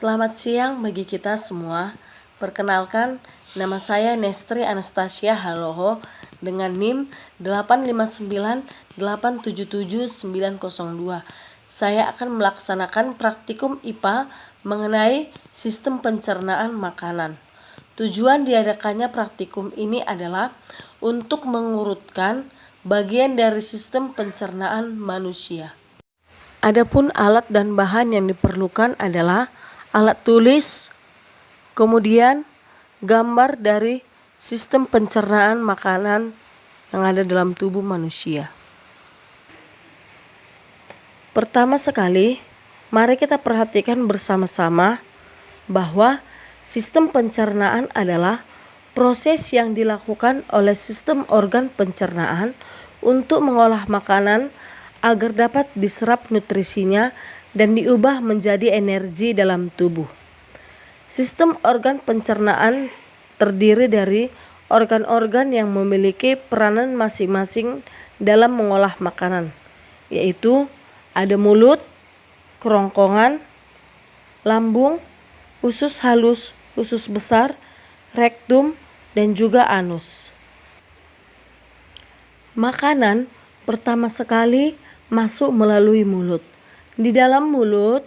Selamat siang bagi kita semua. Perkenalkan, nama saya Nestri Anastasia Haloho dengan NIM 859877902. Saya akan melaksanakan praktikum IPA mengenai sistem pencernaan makanan. Tujuan diadakannya praktikum ini adalah untuk mengurutkan bagian dari sistem pencernaan manusia. Adapun alat dan bahan yang diperlukan adalah alat tulis, kemudian gambar dari sistem pencernaan makanan yang ada dalam tubuh manusia. Pertama sekali, mari kita perhatikan bersama-sama bahwa sistem pencernaan adalah proses yang dilakukan oleh sistem organ pencernaan untuk mengolah makanan agar dapat diserap nutrisinya dan diubah menjadi energi dalam tubuh. Sistem organ pencernaan terdiri dari organ-organ yang memiliki peranan masing-masing dalam mengolah makanan, yaitu ada mulut, kerongkongan, lambung, usus halus, usus besar, rektum, dan juga anus. Makanan pertama sekali masuk melalui mulut. Di dalam mulut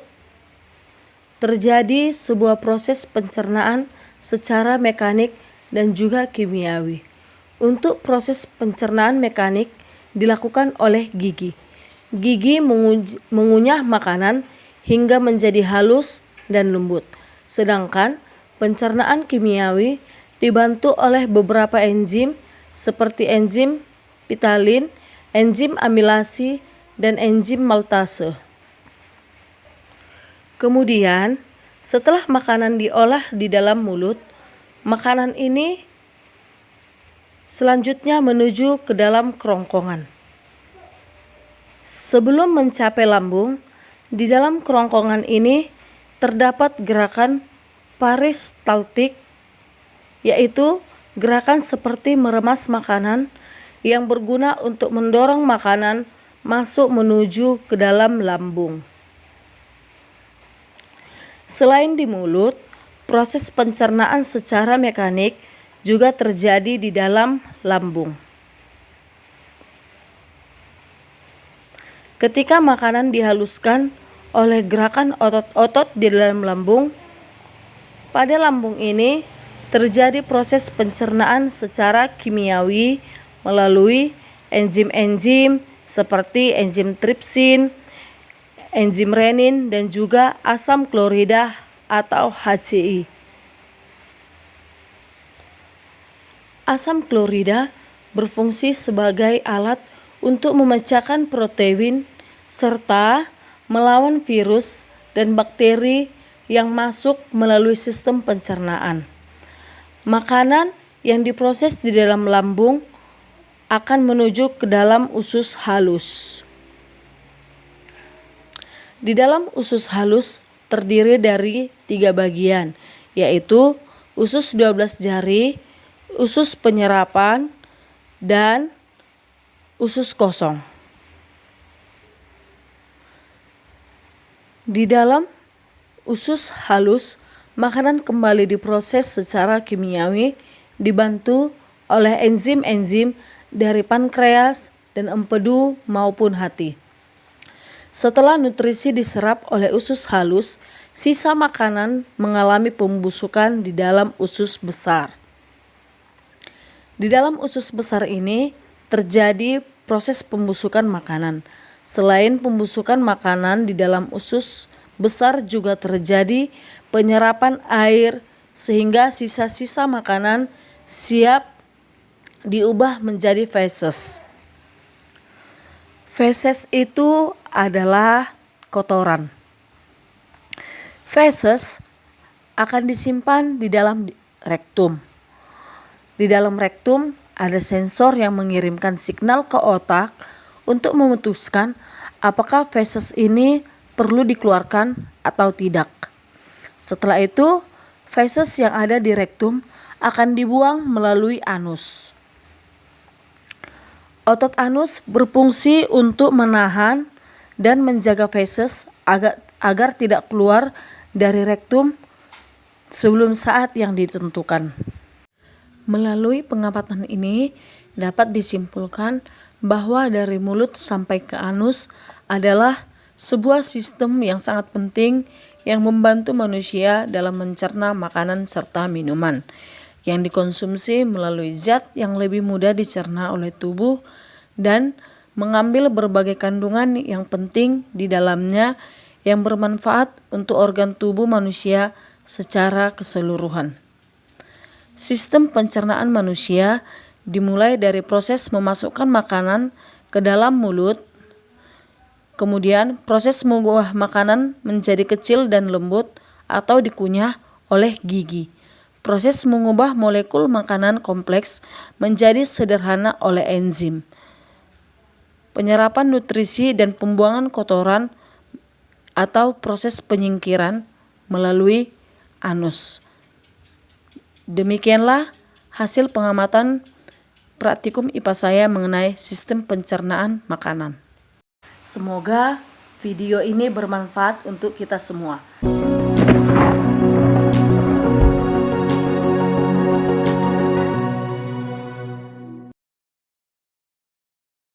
terjadi sebuah proses pencernaan secara mekanik dan juga kimiawi. Untuk proses pencernaan mekanik dilakukan oleh gigi. Gigi mengunyah makanan hingga menjadi halus dan lembut. Sedangkan pencernaan kimiawi dibantu oleh beberapa enzim seperti enzim pitalin, enzim amilasi, dan enzim maltase. Kemudian, setelah makanan diolah di dalam mulut, makanan ini selanjutnya menuju ke dalam kerongkongan. Sebelum mencapai lambung, di dalam kerongkongan ini terdapat gerakan peristaltik, yaitu gerakan seperti meremas makanan yang berguna untuk mendorong makanan masuk menuju ke dalam lambung. Selain di mulut, proses pencernaan secara mekanik juga terjadi di dalam lambung. Ketika makanan dihaluskan oleh gerakan otot-otot di dalam lambung, pada lambung ini terjadi proses pencernaan secara kimiawi melalui enzim-enzim seperti enzim tripsin, enzim renin, dan juga asam klorida atau HCI. Asam klorida berfungsi sebagai alat untuk memecahkan protein serta melawan virus dan bakteri yang masuk melalui sistem pencernaan. Makanan yang diproses di dalam lambung akan menuju ke dalam usus halus. Di dalam usus halus terdiri dari 3 bagian, yaitu usus 12 jari, usus penyerapan, dan usus kosong. Di dalam usus halus, makanan kembali diproses secara kimiawi dibantu oleh enzim-enzim dari pankreas dan empedu maupun hati. Setelah nutrisi diserap oleh usus halus, sisa makanan mengalami pembusukan di dalam usus besar. Di dalam usus besar ini terjadi proses pembusukan makanan. Selain pembusukan makanan di dalam usus besar juga terjadi penyerapan air sehingga sisa-sisa makanan siap diubah menjadi feses. Feses itu adalah kotoran. Feses akan disimpan di dalam rektum. Di dalam rektum ada sensor yang mengirimkan signal ke otak untuk memutuskan apakah feses ini perlu dikeluarkan atau tidak. Setelah itu, feses yang ada di rektum akan dibuang melalui anus. Otot anus berfungsi untuk menahan dan menjaga feses agar tidak keluar dari rektum sebelum saat yang ditentukan. Melalui pengamatan ini dapat disimpulkan bahwa dari mulut sampai ke anus adalah sebuah sistem yang sangat penting yang membantu manusia dalam mencerna makanan serta minuman yang dikonsumsi melalui zat yang lebih mudah dicerna oleh tubuh dan mengambil berbagai kandungan yang penting di dalamnya yang bermanfaat untuk organ tubuh manusia secara keseluruhan. Sistem pencernaan manusia dimulai dari proses memasukkan makanan ke dalam mulut, kemudian proses mengubah makanan menjadi kecil dan lembut atau dikunyah oleh gigi. Proses mengubah molekul makanan kompleks menjadi sederhana oleh enzim. Penyerapan nutrisi dan pembuangan kotoran atau proses penyingkiran melalui anus. Demikianlah hasil pengamatan praktikum IPA saya mengenai sistem pencernaan makanan. Semoga video ini bermanfaat untuk kita semua.